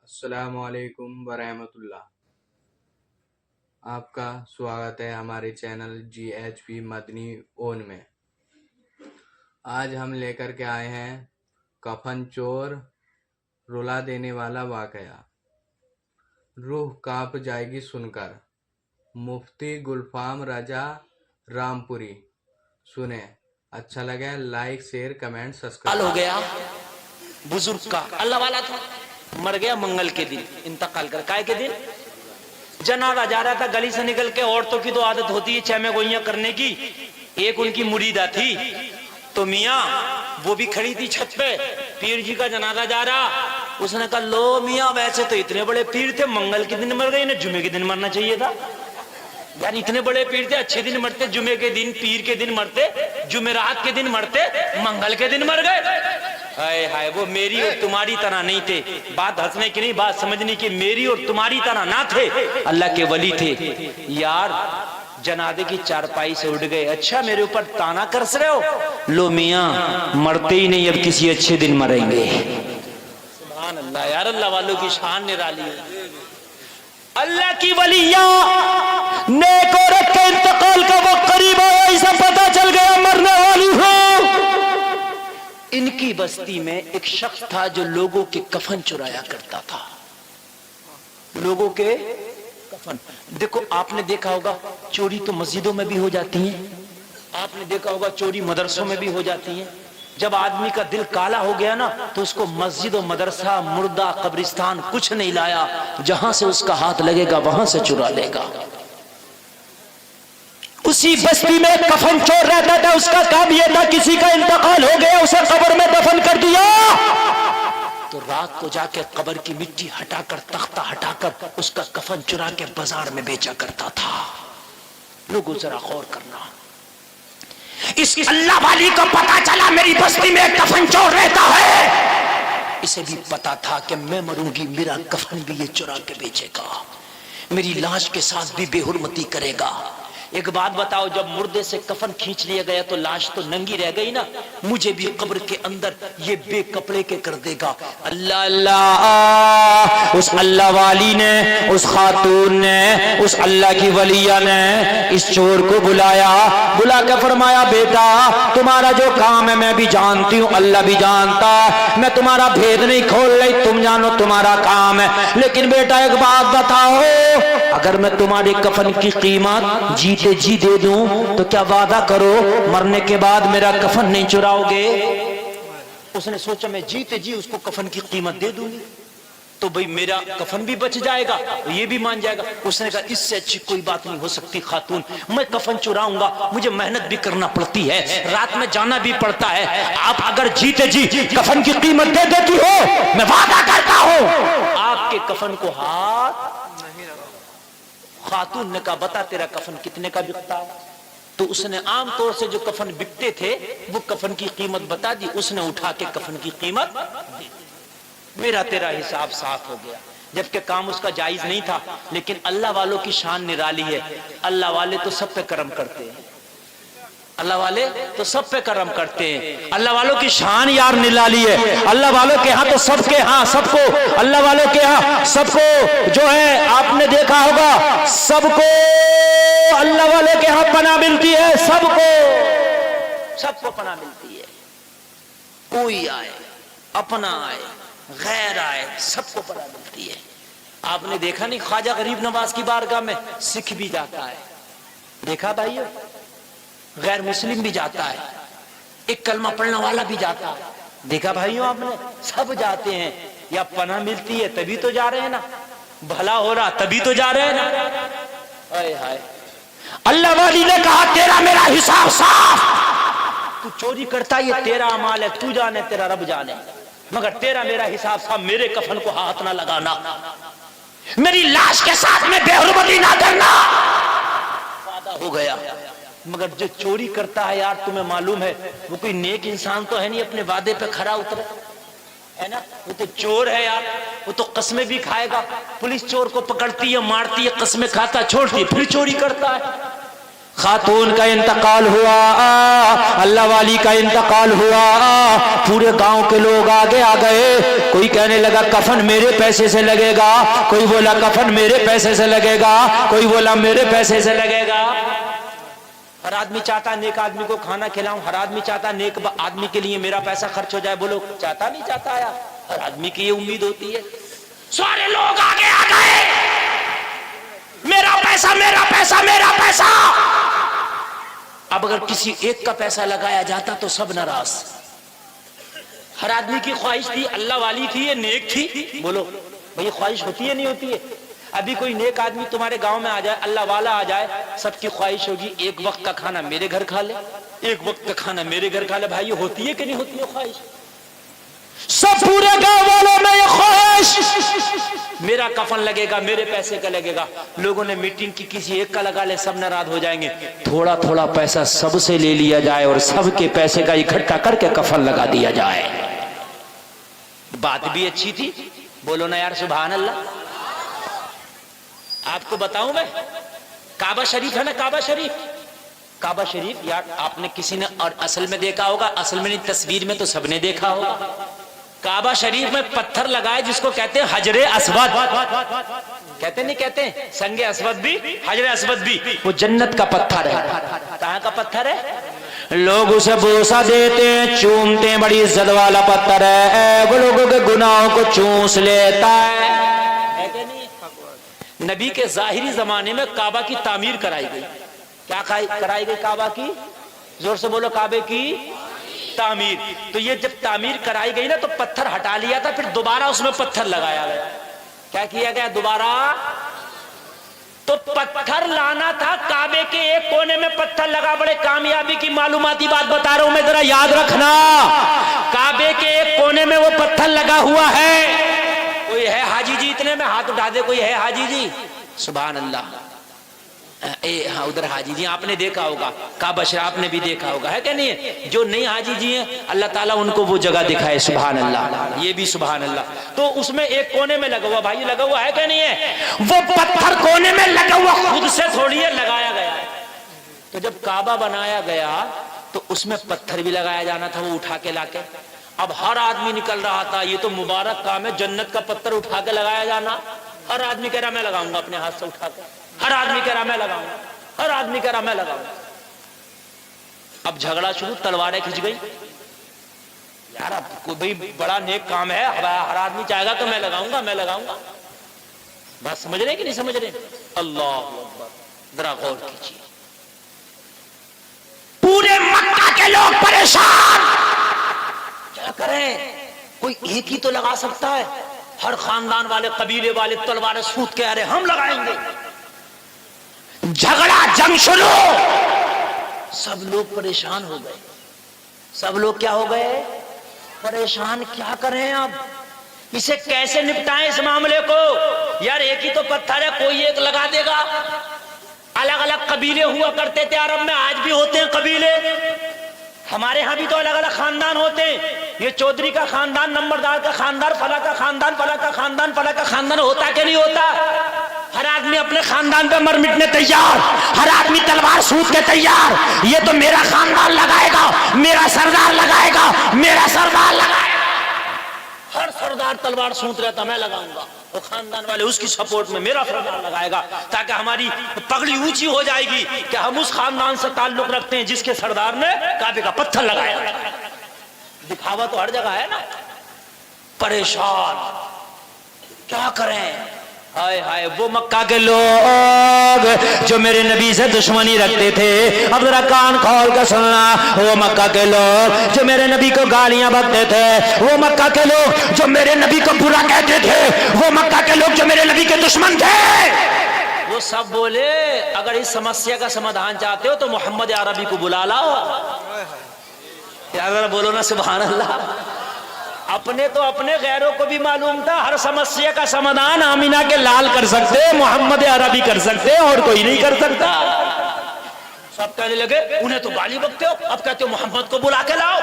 السلام علیکم ورحمۃ اللہ۔ آپ کا سواگت ہے ہمارے چینل GHP مدنی اون میں۔ آج ہم لے کر کے آئے ہیں کفن چور رلا دینے والا واقعہ۔ روح کانپ جائے گی سن کر۔ مفتی گلفام رجا رامپوری۔ سنیں، اچھا لگے لائک شیئر کمنٹ سبسکرائب۔ ہو گیا بزرگ کا اللہ والا تھا، مر گیا منگل کے دن، انتقال کر کائے کے دن جنازہ جا رہا تھا گلی سے نکل کے۔ عورتوں کی تو عادت ہوتی ہے چیمے گوئیاں کرنے کی۔ ایک ان کی مریدہ تھی تو میاں وہ بھی کھڑی تھی چھت پہ، پیر جی کا جنازہ جا رہا۔ اس نے کہا لو میاں ویسے تو اتنے بڑے پیر تھے، منگل کے دن مر گئے، انہیں جمعے کے دن مرنا چاہیے تھا۔ یعنی اتنے بڑے پیر تھے، اچھے دن مرتے جمعے کے دن، پیر کے دن مرتے جمعرات کے دن مرتے، منگل کے دن مر گئے۔ ہائے ہائے، وہ میری اور تمہاری طرح نہیں تھے۔ بات ہنسنے کی نہیں، بات سمجھنے کی۔ میری اور تمہاری طرح نہ تھے، اللہ کے ولی تھے۔ یار جنازے کی چارپائی سے اٹھ گئے۔ اچھا میرے اوپر تانا کرس رہے ہو؟ لو میاں مرتے ہی نہیں، اب کسی اچھے دن مریں گے۔ سبحان اللہ یار، اللہ والوں کی شان نرالی ہے۔ اللہ کی ولیاں نیک عورت کے انتقال کا وقت قریب آیا، اسے پتہ چل گیا مرنے والی ہو۔ ان کی بستی میں ایک شخص تھا جو لوگوں کے کفن چرایا کرتا تھا۔ لوگوں کے کفن، دیکھو آپ نے دیکھا ہوگا چوری تو مسجدوں میں بھی ہو جاتی ہیں، آپ نے دیکھا ہوگا چوری مدرسوں میں بھی ہو جاتی ہیں۔ جب آدمی کا دل کالا ہو گیا نا تو اس کو مسجد و مدرسہ، مردہ، قبرستان کچھ نہیں لایا، جہاں سے اس کا ہاتھ لگے گا وہاں سے چرا لے گا۔ اسی بستی میں کفن چور رہتا تھا، اس کا کام یہ تھا کسی کا انتقال ہو گیا اسے قبر میں دفن کر دیا تو رات کو جا کے قبر کی مٹی ہٹا کر، تختہ ہٹا کر اس کا کفن چرا کے بازار میں بیچا کرتا تھا۔ لوگوں ذرا غور کرنا، اس اللہ والی کو پتا چلا میری بستی میں کفن چور رہتا ہے، اسے بھی پتا تھا کہ میں مروں گی میرا کفن بھی یہ چرا کے بیچے گا، میری لاش کے ساتھ بھی بے حرمتی کرے گا۔ ایک بات بتاؤ، جب مردے سے کفن کھینچ لیا گیا تو لاش تو ننگی رہ گئی نا، مجھے بھی قبر کے اندر یہ بے کپڑے کے کر دے گا۔ اللہ اللہ، اس اللہ والی نے، اس خاتون نے، اس اللہ کی ولیہ نے اس چور کو بلایا، بلا کے فرمایا بیٹا تمہارا جو کام ہے میں بھی جانتی ہوں، اللہ بھی جانتا، میں تمہارا بھید نہیں کھول رہی، تم جانو تمہارا کام ہے، لیکن بیٹا ایک بات بتاؤ، اگر میں تمہارے کفن کی قیمت جیتے جی دے دوں تو کیا وعدہ کرو مرنے کے بعد میرا کفن نہیں چراؤ گے؟ اس نے سوچا میں جیتے جی اس کو کفن کی قیمت دے دوں گی تو بھئی میرا کفن بھی بچ جائے گا، یہ بھی مان جائے گا۔ اس نے کہا اس سے اچھی کوئی بات نہیں ہو سکتی خاتون، میں کفن چراؤں گا، مجھے محنت بھی کرنا پڑتی ہے، رات میں جانا بھی پڑتا ہے، آپ اگر جیتے جی کفن کی قیمت دے دیتی ہو میں وعدہ کرتا ہوں آپ کے کفن کو ہاتھ۔ خاتون نے کہا بتا تیرا کفن کتنے کا بکتا ہے؟ تو اس نے عام طور سے جو کفن بکتے تھے وہ کفن کی قیمت بتا دی، اس نے اٹھا کے کفن کی قیمت دی۔ میرا تیرا حساب صاف ہو گیا، جبکہ کام اس کا جائز نہیں تھا، لیکن اللہ والوں کی شان نرالی ہے۔ اللہ والے تو سب پہ کرم کرتے ہیں، اللہ والے تو سب پہ کرم کرتے ہیں، اللہ والوں کی شان یار نرالی ہے۔ اللہ والوں کے ہاں تو سب کے ہاں سب کو، اللہ والوں کے ہاں سب کو جو ہے آپ نے دیکھا ہوگا سب کو اللہ والے کے ہاں پناہ ملتی ہے، سب کو پناہ ملتی ہے، کوئی آئے اپنا آئے غیر آئے سب کو پناہ ملتی ہے۔ آپ نے دیکھا نہیں خواجہ غریب نواز کی بارگاہ میں سکھ بھی جاتا ہے، دیکھا بھائیو، غیر مسلم بھی جاتا ہے، ایک کلمہ پڑھنے والا بھی جاتا ہے، دیکھا بھائیوں آپ نے، سب جاتے ہیں، یا پناہ ملتی ہے تبھی تو جا رہے ہیں نا، بھلا ہو رہا تبھی تو جا رہے ہیں نا۔ ہائے ہائے، اللہ والی نے کہا تیرا میرا حساب صاف، تو چوری کرتا یہ تیرا اعمال ہے، تو جانے تیرا رب جانے، مگر تیرا میرا حساب صاف، میرے کفن کو ہاتھ نہ لگانا، میری لاش کے ساتھ میں بے حرمتی نہ کرنا، وعدہ ہو گیا۔ مگر جو چوری کرتا ہے یار تمہیں معلوم ہے وہ کوئی نیک انسان تو ہے نہیں اپنے وعدے پہ کھرا اترے، ہے نا، وہ تو چور ہے یار، وہ تو قسمیں بھی کھائے گا، پولیس چور کو پکڑتی ہے مارتی ہے، قسمیں کھاتا چھوڑتی ہے، پھر چوری کرتا ہے۔ خاتون کا انتقال ہوا، اللہ والی کا انتقال ہوا، پورے گاؤں کے لوگ آگے آ گئے. کوئی کہنے لگا کفن میرے پیسے سے لگے گا، کوئی بولا کفن میرے پیسے سے لگے گا، کوئی بولا میرے پیسے سے لگے گا. ہر آدمی چاہتا ہے نیک آدمی کو کھانا کھلاؤں، ہر آدمی چاہتا ہے نیک آدمی کے لیے میرا پیسہ خرچ ہو جائے. بولو چاہتا نہیں چاہتا ہے؟ ہر آدمی کی یہ امید ہوتی ہے. سارے لوگ آگے آ گئے، میرا پیسہ میرا پیسہ میرا پیسہ. اب اگر کسی ایک کا پیسہ لگایا جاتا تو سب ناراض. ہر آدمی کی خواہش تھی، اللہ والی تھی، یہ نیک تھی. بولو بھئی خواہش ہوتی ہے نہیں ہوتی ہے؟ ابھی کوئی نیک آدمی تمہارے گاؤں میں آ جائے، اللہ والا آ جائے، سب کی خواہش ہوگی ایک وقت کا کھانا میرے گھر کھا لے، ایک وقت کا کھانا میرے گھر کھا لے. بھائی یہ ہوتی ہے کہ نہیں ہوتی ہے خواہش؟ سب پورے گاؤں والوں میں یہ خواہش، میرا کفن لگے گا، میرے پیسے کا لگے گا. لوگوں نے میٹنگ کی، کسی ایک کا لگا لے، سب ناراض ہو جائیں گے. تھوڑا تھوڑا پیسہ سب سے لے لیا جائے اور سب کے پیسے کا اکٹھا کر کے کفن لگا دیا جائے. بات بھی اچھی تھی، بولو نا یار سبحان اللہ. آپ کو بتاؤں میں، کعبہ شریف ہے نا، کعبہ شریف، کعبہ شریف یار آپ نے کسی نے اور اصل میں دیکھا ہوگا، اصل میں نہیں تصویر میں تو سب نے دیکھا ہوگا. کعبہ شریف میں پتھر لگائے جس کو کہتے ہیں حجر اسود. کہتے نہیں کہتے؟ سنگ اسود بھی، حجر اسود بھی. وہ جنت کا پتھر ہے. کہاں کا پتھر ہے؟ لوگ اسے بوسہ دیتے ہیں، چومتے ہیں، بڑی عزت والا پتھر ہے، وہ لوگوں کے گناہوں کو چوس لیتا ہے. نبی کے ظاہری زمانے میں کعبہ کی تعمیر کرائی گئی. کیا کرائی گئی؟ کعبہ کی، زور سے بولو، کعبے کی تعمیر. تو یہ جب تعمیر کرائی گئی نا تو پتھر ہٹا لیا تھا، پھر دوبارہ اس میں پتھر لگایا گیا. کیا کیا گیا دوبارہ؟ تو پتھر لانا تھا، کعبے کے ایک کونے میں پتھر لگا. بڑے کامیابی کی معلوماتی بات بتا رہا ہوں میں، ذرا یاد رکھنا. کعبے کے ایک کونے میں وہ پتھر لگا ہوا ہے. کوئی ہے حاجی جی؟ اتنے میں ہاتھ اٹھا دے. کوئی ہے حاجی جی؟ سبحان اللہ. ہاں ادھر حاجی جی آپ نے دیکھا ہوگا، کعبہ شریف آپ نے بھی دیکھا ہوگا، ہے کہ نہیں ہے؟ جو نہیں حاجی جی ہیں اللہ تعالیٰ ان کو وہ جگہ دکھائے. سبحان اللہ. یہ بھی سبحان اللہ. تو اس میں ایک کونے میں لگا ہوا، بھائی لگا ہوا ہے کہ نہیں ہے؟ وہ پتھر کونے میں لگا ہوا خود سے تھوڑی ہے، لگایا گیا. تو جب کعبہ بنایا گیا تو اس میں پتھر بھی لگایا جانا تھا، وہ اٹھا کے لا کے. اب ہر آدمی نکل رہا تھا، یہ تو مبارک کام ہے، جنت کا پتھر اٹھا کے لگایا جانا. ہر آدمی کہہ رہا میں لگاؤں گا اپنے ہاتھ سے اٹھا کے، ہر آدمی کہہ رہا میں لگاؤں گا، ہر آدمی کہہ رہا میں لگاؤں گا. اب جھگڑا شروع، تلواریں کھنچ گئی. یار اب کوئی بڑا نیک کام ہے، ہر آدمی چاہے گا کہ میں لگاؤں گا میں لگاؤں گا. بات سمجھ رہے کہ نہیں سمجھ رہے؟ اللہ اکبر. ذرا غور کیجیے. پورے مکہ کے لوگ پریشان، کیا کریں؟ کوئی ایک ہی تو لگا سکتا ہے. ہر خاندان والے، قبیلے والے تلواریں سوت کے آ رہے ہم لگائیں گے. جھگڑا، جنگ شروع. سب لوگ پریشان ہو گئے. سب لوگ کیا ہو گئے؟ پریشان. کیا کریں اب؟ اسے کیسے نپٹائیں اس معاملے کو؟ یار ایک ہی تو پتھر ہے، کوئی ایک لگا دے گا. الگ الگ قبیلے ہوا کرتے تھے عرب میں، آج بھی ہوتے ہیں قبیلے. ہمارے ہاں بھی تو الگ الگ خاندان ہوتے ہیں. یہ چودھری کا خاندان، نمبردار کا خاندان، فلاں کا خاندان، فلاں کا خاندان، فلاں کا خاندان. ہوتا کہ نہیں ہوتا؟ ہر آدمی اپنے خاندان پہ مر مٹنے تیار، ہر آدمی تلوار سوت کے تیار. یہ تو میرا خاندان لگائے گا، میرا سردار لگائے گا، میرا سردار لگائے گا. ہر سردار تلوار سوت رہتا میں لگاؤں گا. وہ خاندان والے اس کی سپورٹ میں میرا سردار لگائے گا، تاکہ ہماری پگڑی اونچی ہو جائے گی کہ ہم اس خاندان سے تعلق رکھتے ہیں جس کے سردار نے کعبے کا پتھر لگایا. دکھاوا تو ہر جگہ ہے نا. پریشان، کیا کریں؟ ہائے ہائے. وہ مکہ کے لوگ جو میرے نبی سے دشمنی رکھتے تھے، اب ذرا کان کھول کے سننا. وہ مکہ کے لوگ جو میرے نبی کو گالیاں بکتے تھے، وہ مکہ کے لوگ جو میرے نبی کو برا کہتے تھے، وہ مکہ کے لوگ جو میرے نبی کے دشمن تھے، وہ سب بولے اگر اس سمسیا کا سمادھان چاہتے ہو تو محمد عربی کو بلا لاؤ. ذرا بولو نا سبحان اللہ. اپنے تو اپنے، غیروں کو بھی معلوم تھا ہر سمسیا کا سمادھان آمینہ کے لال کر سکتے، محمد عربی کر سکتے، اور کوئی نہیں کر سکتا. سب کہنے لگے انہیں تو گالی بکتے ہو، اب کہتے ہو محمد کو بلا کے لاؤ.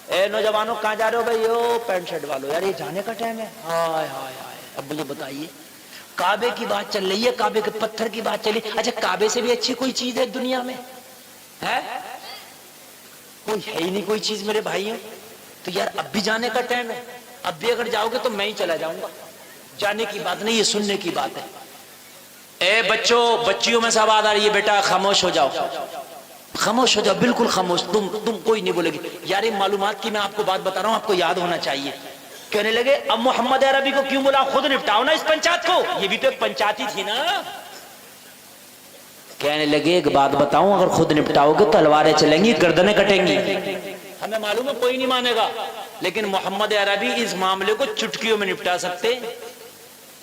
اے نوجوانوں کہاں جا رہے ہو بھائی؟ پینٹ شرٹ والو، یار یہ جانے کا ٹائم ہے. ہائے ہائے ہائے. اب مجھے بتائیے کعبے کی بات چل رہی ہے, کعبے کے پتھر کی بات چلی. اچھا کعبے سے بھی اچھی کوئی چیز ہے دنیا میں ہے؟ کوئی ہے ہی نہیں کوئی چیز میرے بھائیوں. تو یار اب بھی جانے کا ٹائم ہے, اب بھی اگر جاؤ گے تو میں ہی چلا جاؤں گا. جانے کی بات نہیں, یہ سننے کی بات ہے. اے بچوں, بچیوں میں سے آواز آ رہی ہے, بیٹا خاموش ہو جاؤ, خاموش ہو جاؤ, بالکل خاموش. تم کوئی نہیں بولے گی. یار یہ معلومات کی میں آپ کو بات بتا رہا ہوں, آپ کو یاد ہونا چاہیے. کہنے لگے اب محمد عربی کو کیوں بولا, خود نپٹاؤ نا اس پنچایت کو, یہ بھی تو ایک پنچایت ہی تھی نا. کہنے لگے ایک بات بتاؤں, اگر خود نپٹاؤ گے تلواریں چلیں گی, گردنیں کٹیں گی. ہمیں معلوم ہے کوئی نہیں مانے گا, لیکن محمد عربی اس معاملے کو چٹکیوں میں نپٹا سکتے.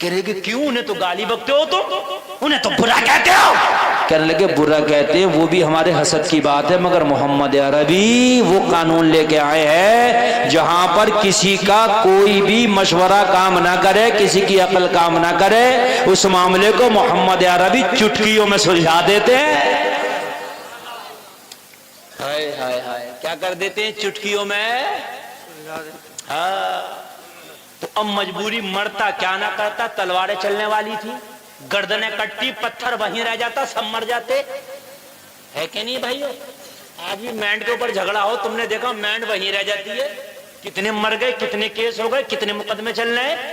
کہہ رہے کہ کیوں, انہیں تو گالی بکتے ہو, تم انہیں تو برا کہتے ہو. کہنے لگے برا کہتے ہیں وہ بھی ہمارے حسد کی بات ہے, مگر محمد عربی وہ قانون لے کے آئے ہیں جہاں پر کسی کا کوئی بھی مشورہ کام نہ کرے, کسی کی عقل کام نہ کرے, اس معاملے کو محمد عربی چٹکیوں میں سلجھا دیتے ہیں. ہائے ہائے ہائے, کیا کر دیتے ہیں چٹکیوں میں. ہاں تو اب مجبوری, مرتا کیا نہ کرتا, تلواریں چلنے والی تھی, گردنیں کٹتی, پتھر وہیں رہ جاتا, سب مر جاتے. ہے کہ نہیں بھائیو؟ آج بھی مینڈ کے اوپر جھگڑا ہو, تم نے دیکھا مینڈ وہیں رہ جاتی ہے. کتنے مر گئے, کتنے کیس ہو گئے, کتنے مقدمے چل رہے ہیں.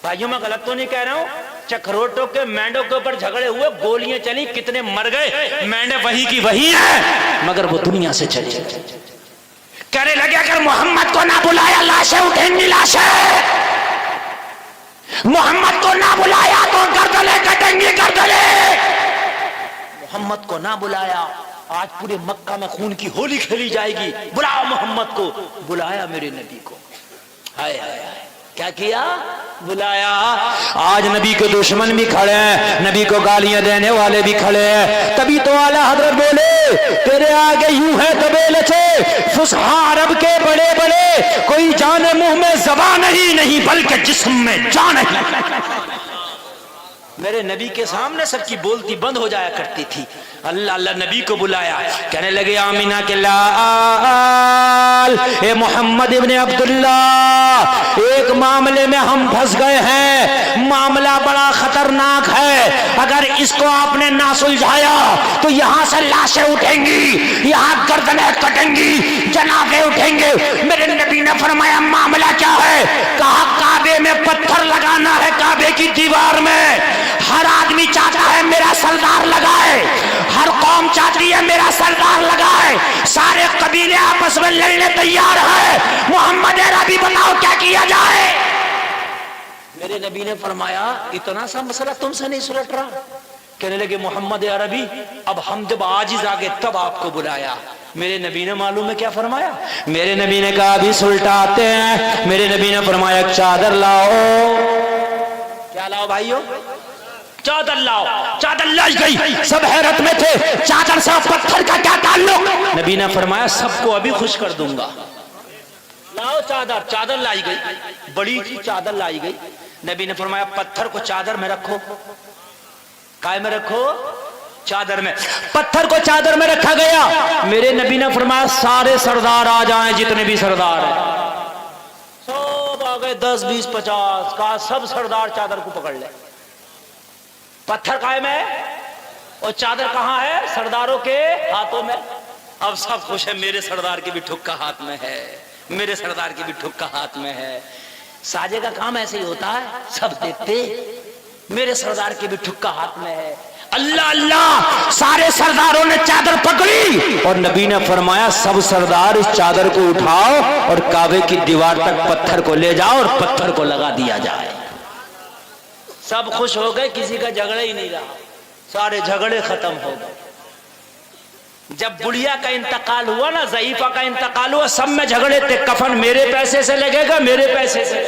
بھائیو میں غلط تو نہیں کہہ رہا ہوں, چکروٹوں کے مینڈوں کے اوپر جھگڑے ہوئے, گولیاں چلی, کتنے مر گئے, مینڈیں وہی کی وہی ہیں, مگر وہ دنیا سے چلی. کہنے لگے اگر محمد کو نہ بلایا لاشیں اٹھیں گی, لاشیں. محمد کو نہ بلایا تو گردنیں کٹیں گی, گردنیں. محمد کو نہ بلایا, آج پورے مکہ میں خون کی ہولی کھیلی جائے گی. بلاؤ محمد کو, بلایا میرے نبی کو. ہائے ہائے ہائے, کیا کیا, بلایا. آج نبی کے دشمن بھی کھڑے ہیں, نبی کو گالیاں دینے والے بھی کھڑے ہیں. تبھی تو اعلیٰ حضرت بولے تیرے آگے یوں ہے طبیلچے, فصحا عرب کے بڑے بڑے, کوئی جان منہ میں زبان نہیں بلکہ جسم میں جان نہیں. میرے نبی کے سامنے سب کی بولتی بند ہو جایا کرتی تھی. اللہ اللہ نبی کو بلایا. کہنے لگے آمینہ کے لال, اے محمد ابن عبداللہ, ایک معاملے میں ہم پھنس گئے ہیں, معاملہ بڑا خطرناک ہے. اگر اس کو آپ نے نہ سلجھایا تو یہاں سے لاشیں اٹھیں گی, یہاں گردنیں کٹیں گی, جنازے اٹھیں گے. میرے نبی نے فرمایا معاملہ کیا ہے؟ کہا کعبے میں پتھر لگانا ہے, کعبے کی دیوار میں. ہر آدمی چاہتا ہے میرا سردار لگائے, ہر قوم چاہتی ہے میرا سردار لگائے, سارے قبیلے آپس میں لڑنے تیار ہیں. محمد عربی بتاؤ کیا کیا جائے؟ میرے نبی نے فرمایا اتنا سا مسئلہ تم سے نہیں سلٹ رہا. کہنے لگے محمد عربی اب ہم جب عاجز آ گئے تب آپ کو بلایا. میرے نبی نے معلوم ہے کیا فرمایا؟ میرے نبی نے کہا ابھی سلٹاتے ہیں. میرے نبی نے فرمایا چادر لاؤ. کیا لاؤ بھائیو؟ چادر لاؤ. چادر لائی گئی, سب حیرت میں تھے, چادر سے پتھر کا کیا تعلق؟ نبی نے فرمایا سب کو ابھی خوش کر دوں گا. لاؤ چادر. چادر لائی گئی, بڑی سی چادر لائی گئی. نبی نے فرمایا پتھر کو چادر میں رکھو. کائے میں رکھو؟ چادر میں. پتھر کو چادر میں رکھا گیا. میرے نبی نے فرمایا سارے سردار آ جائیں, جتنے بھی سردار ہیں سب آ گئے, 10 20 50. کہا سب سردار چادر کو پکڑ لے. پتھر کائے میں اور چادر کہاں ہے؟ سرداروں کے ہاتھوں میں. اب سب خوش ہے, میرے سردار کی بھی ٹھکا ہاتھ میں ہے, میرے سردار کی بھی ٹھکا ہاتھ میں ہے. ساجے کا کام ایسے ہی ہوتا ہے, سب دیکھتے میرے سردار کی بھی ٹھکا ہاتھ میں ہے. اللہ اللہ, سارے سرداروں نے چادر پکڑی اور نبی نے فرمایا سب سردار اس چادر کو اٹھاؤ اور کعبے کی دیوار تک پتھر کو لے جاؤ اور پتھر کو لگا دیا جائے. سب خوش ہو گئے, کسی کا جھگڑا ہی نہیں رہا, سارے جھگڑے ختم ہو گئے. جب بڑھیا کا انتقال ہوا نا, ضعیفہ کا انتقال ہوا, سب میں جھگڑے تھے. کفن میرے پیسے سے لگے گا, میرے پیسے سے.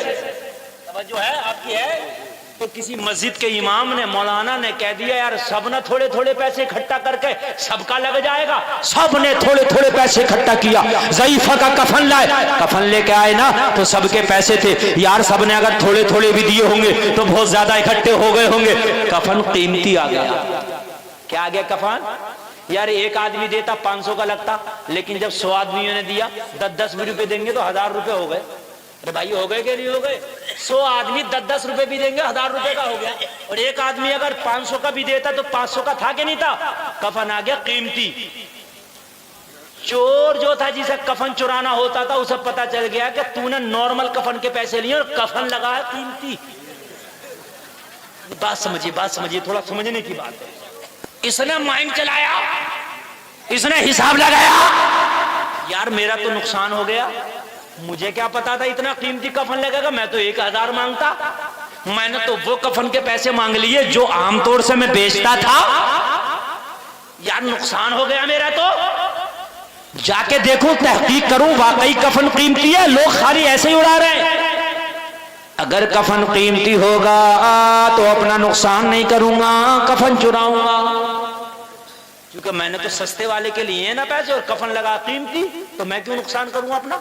توجہ ہے آپ کی ہے؟ تو کسی مسجد کے امام نے, مولانا نے کہہ دیا یار سب نہ تھوڑے تھوڑے پیسے اکٹھا کر کے سب کا لگ جائے گا. سب نے تھوڑے تھوڑے پیسے اکٹھا کیا, ضعیفہ کا کفن لائے. کفن لے کے آئے نا تو سب کے پیسے تھے یار, سب نے اگر تھوڑے تھوڑے بھی دیے ہوں گے تو بہت زیادہ اکٹھے ہو گئے ہوں گے. کفن قیمتی آ گیا. کیا آ گیا کفن؟ یار ایک آدمی دیتا 500 کا لگتا, لیکن جب 100 آدمیوں نے دیا 10 10 روپے دیں گے تو 1000 روپے ہو گئے. ارے بھائی ہو گئے کہ نہیں ہو گئے؟ 100 آدمی 10-10 روپے بھی دیں گے 1000 روپے کا ہو گیا، اور ایک آدمی اگر 500 کا بھی دیتا تو 500 کا تھا کہ نہیں تھا؟ کفن آ گیا قیمتی۔ چور جو تھا جسے کفن چرانا ہوتا تھا اسے پتا چل گیا کہ تو نے نارمل کفن کے پیسے لیے اور کفن لگایا قیمتی۔ بات سمجھیے تھوڑا سمجھنے کی بات ہے۔ اس نے مائنڈ چلایا، اس نے حساب لگایا، یار میرا تو نقصان ہو گیا، مجھے کیا پتا تھا اتنا قیمتی کفن لگے گا، میں تو 1000 مانگتا، میں نے تو وہ کفن کے پیسے مانگ لیے جو عام طور سے میں بیچتا تھا، یار نقصان ہو گیا میرا۔ تو جا کے دیکھوں، تحقیق کروں، واقعی کفن قیمتی ہے، لوگ خالی ایسے ہی اڑا رہے ہیں۔ اگر کفن قیمتی ہوگا تو اپنا نقصان نہیں کروں گا، کفن چراؤں گا، کیونکہ میں نے تو سستے والے کے لیے ہیں نا پیسے، اور کفن لگا قیمتی، تو میں کیوں نقصان کروں اپنا؟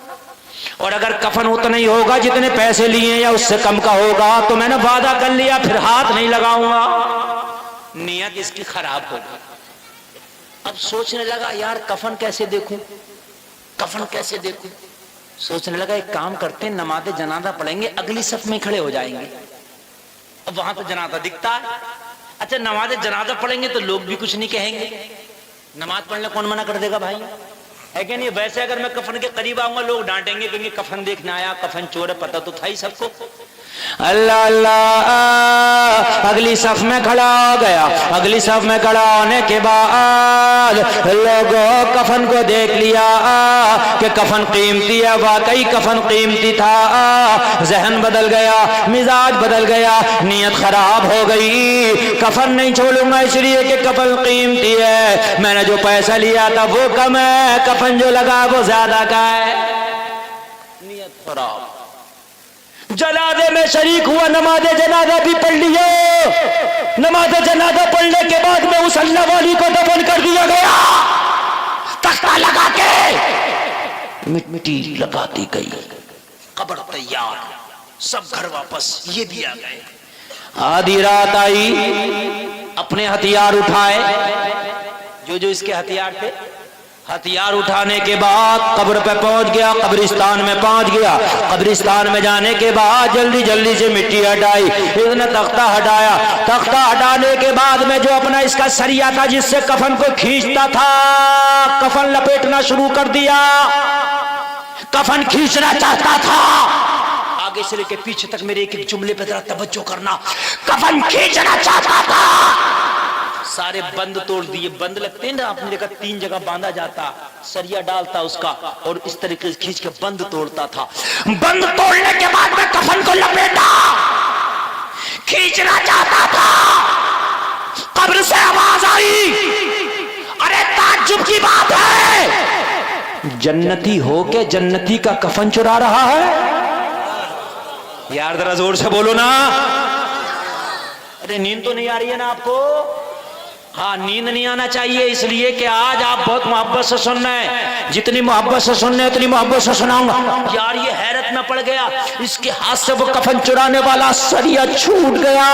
اور اگر کفن اتنا ہی ہوگا جتنے پیسے لیے یا اس سے کم کا ہوگا تو میں نے وعدہ کر لیا پھر ہاتھ نہیں لگاؤں گا، نیت اس کی خراب ہوگی۔ اب سوچنے لگا یار کفن کیسے دیکھوں، کفن کیسے دیکھوں، سوچنے لگا ایک کام کرتے ہیں، نماز جنازہ پڑھیں گے، اگلی صف میں کھڑے ہو جائیں گے، اب وہاں تو جنازہ دکھتا ہے، اچھا نماز جنازہ پڑھیں گے تو لوگ بھی کچھ نہیں کہیں گے، نماز پڑھنے کون منع کر دے گا بھائی، ہے کہ نہیں؟ ویسے اگر میں کفن کے قریب آؤں گا لوگ ڈانٹیں گے، کہیں گے کفن دیکھنے آیا، کفن چور ہے، پتہ تو تھا ہی سب کو۔ اللہ اللہ، اگلی صف میں کھڑا ہو گیا، اگلی صف میں کھڑا ہونے کے بعد لوگوں کفن کو دیکھ لیا کہ کفن قیمتی ہے، واقعی کفن قیمتی تھا، ذہن بدل گیا، مزاج بدل گیا، نیت خراب ہو گئی، کفن نہیں چھوڑوں گا اس لیے کہ کفن قیمتی ہے، میں نے جو پیسہ لیا تھا وہ کم ہے، کفن جو لگا وہ زیادہ کا ہے، نیت خراب۔ جنازے میں شریک ہوا، نماز جنازہ بھی پڑھ لیے، نماز جنازہ پڑھنے کے بعد میں اس اللہ والی کو دفن کر دیا گیا، تختہ لگا کے مٹی لگا دی گئی، قبر تیار، سب گھر واپس، یہ بھی آ گئے۔ آدھی رات آئی، اپنے ہتھیار اٹھائے، جو اس کے ہتھیار تھے، ہتھیار اٹھانے کے بعد قبر پہ پہنچ گیا، قبرستان میں پہنچ گیا، قبرستان میں جانے کے بعد جلدی جلدی سے مٹی ہٹائی، اس نے تختہ ہٹایا، تختہ ہٹانے کے بعد میں جو اپنا اس کا سریا تھا جس سے کفن کو کھینچتا تھا، کفن لپیٹنا شروع کر دیا، کفن کھینچنا چاہتا تھا، آگے سے لے کے پیچھے تک میرے ایک ایک جملے پہ ذرا توجہ کرنا، کفن کھینچنا چاہتا تھا، سارے بند توڑ دیے، بند لگتے ہیں نا آپ نے دیکھا 3 جگہ باندھا جاتا، سریا ڈالتا اس کا اور اس طریقے سے کھینچ کے بند توڑتا تھا، بند توڑنے کے بعد میں کفن کو لپیٹا، کھینچنا چاہتا تھا، قبر سے آواز آئی، ارے تعجب کی بات ہے، جنتی ہو کے جنتی کا کفن چرا رہا ہے، یار ذرا زور سے بولو نا، ارے نیند تو نہیں آ رہی ہے نا آپ کو؟ ہاں نیند نہیں آنا چاہیے، اس لیے کہ آج آپ بہت محبت سے سن رہے ہیں، جتنی محبت سے سننے اتنی محبت سے سناؤں گا۔ یار یہ حیرت میں پڑ گیا، اس کے ہاتھ سے وہ کفن چرانے والا سریا چھوٹ گیا،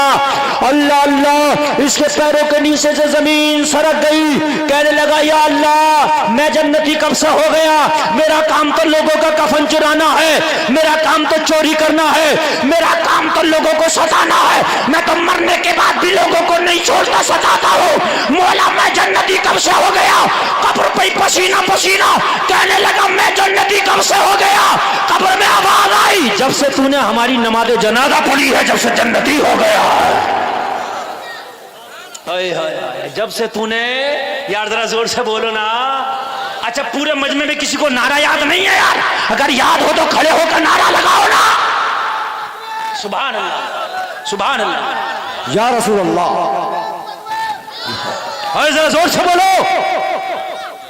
اللہ اللہ، اس کے پیروں کے نیچے سے زمین سرک گئی، کہنے لگا یا اللہ میں جنتی کب سے ہو گیا، میرا کام تو لوگوں کا کفن چرانا ہے، میرا کام تو چوری کرنا ہے، میرا کام تو لوگوں کو ستانا ہے، میں تو مرنے کے بعد بھی لوگوں کو نہیں چھوڑتا، ستاتا ہوں، مولا میں جنتی کب سے ہو گیا، قبر پہ پسینہ پسینہ کہنے لگا میں جنتی کب سے ہو گیا، قبر میں آواز آئی جب سے تو نے ہماری نماز جنازہ پڑھی ہے جب سے جنتی ہو گیا، جب سے تو نے، یار ذرا زور سے بولو نا، اچھا پورے مجمع میں کسی کو نعرہ یاد نہیں ہے یار؟ اگر یاد ہو تو کھڑے ہو کر نعرہ لگاؤ نا، سبحان اللہ سبحان اللہ یا رسول اللہ، ذرا زور سے بولو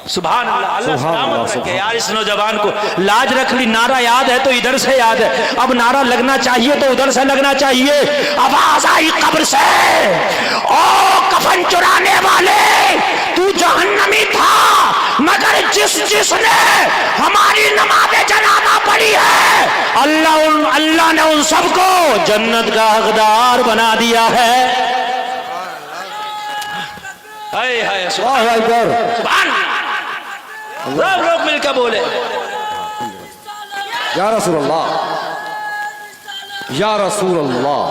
سبحان اللہ، اللہ سلامت رکھے یار اس نوجوان کو، لاج رکھ لی، نعرہ یاد ہے تو ادھر سے یاد ہے، اب نعرہ لگنا چاہیے تو ادھر سے لگنا چاہیے، آواز آئی قبر سے، او کفن چرانے والے تو جہنمی تھا، مگر جس نے ہماری نماز جنازہ پڑھی ہے اللہ نے ان سب کو جنت کا حقدار بنا دیا ہے، سبحان اللہ، لوگ مل کے بولے یا رسول اللہ، یا رسول اللہ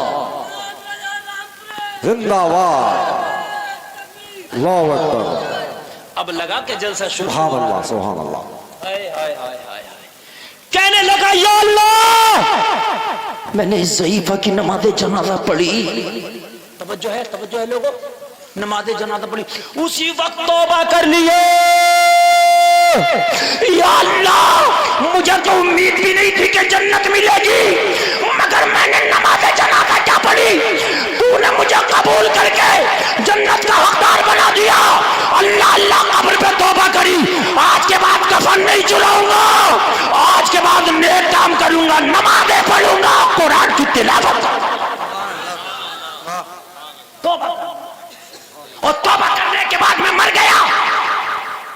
زندہ باد اللہ اکبر اب لگا کہ جلسہ شروع سبحان اللہ سبحان اللہ کہنے لگا یا اللہ میں نے اس ضعیفہ کی نماز جنازہ پڑھی. توجہ ہے لوگوں, نماز جنازہ پڑھی, اسی وقت توبہ کر لیے. یا اللہ مجھے تو امید بھی نہیں تھی کہ جنت ملے گی, مگر میں نے نماز جنازہ کیا پڑھی, تو نے مجھے قبول کر کے جنت کا حقدار بنا دیا. اللہ اللہ قبر پہ توبہ کری, آج کے بعد کفن نہیں چلاؤں گا, آج کے بعد نیک کام کروں گا, نمازیں پڑھوں گا, قرآن کی تلاوت. توبہ, اور توبہ کرنے کے بعد میں مر گیا.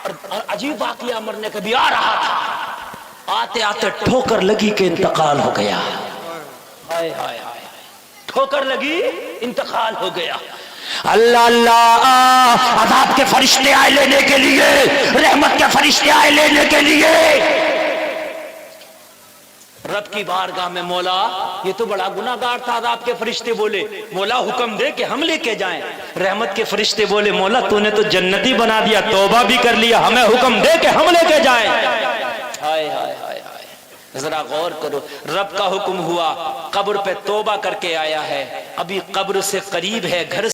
اور عجیب واقعہ مرنے کا بھی آ رہا تھا, آتے آتے ٹھوکر لگی کہ انتقال ہو گیا. ہائے ہائے ہائے, ٹھوکر لگی انتقال ہو گیا. اللہ اللہ, عذاب کے فرشتے آئے لینے کے لیے, رحمت کے فرشتے آئے لینے کے لیے. رب کی بارگاہ میں مولا یہ تو بڑا گناہگار تھا, عذاب کے فرشتے بولے مولا حکم دے کہ ہم لے کے جائیں. رحمت کے فرشتے بولے مولا تو نے تو جنتی بنا دیا, توبہ بھی کر لیا, ہمیں حکم دے کہ ہم لے کے جائیں. ہائے ہائے ہائے, ذرا غور کرو, رب کا حکم ہوا, قبر پہ توبہ کر کے آیا ہے, ابھی قبر سے قریب ہے, گھر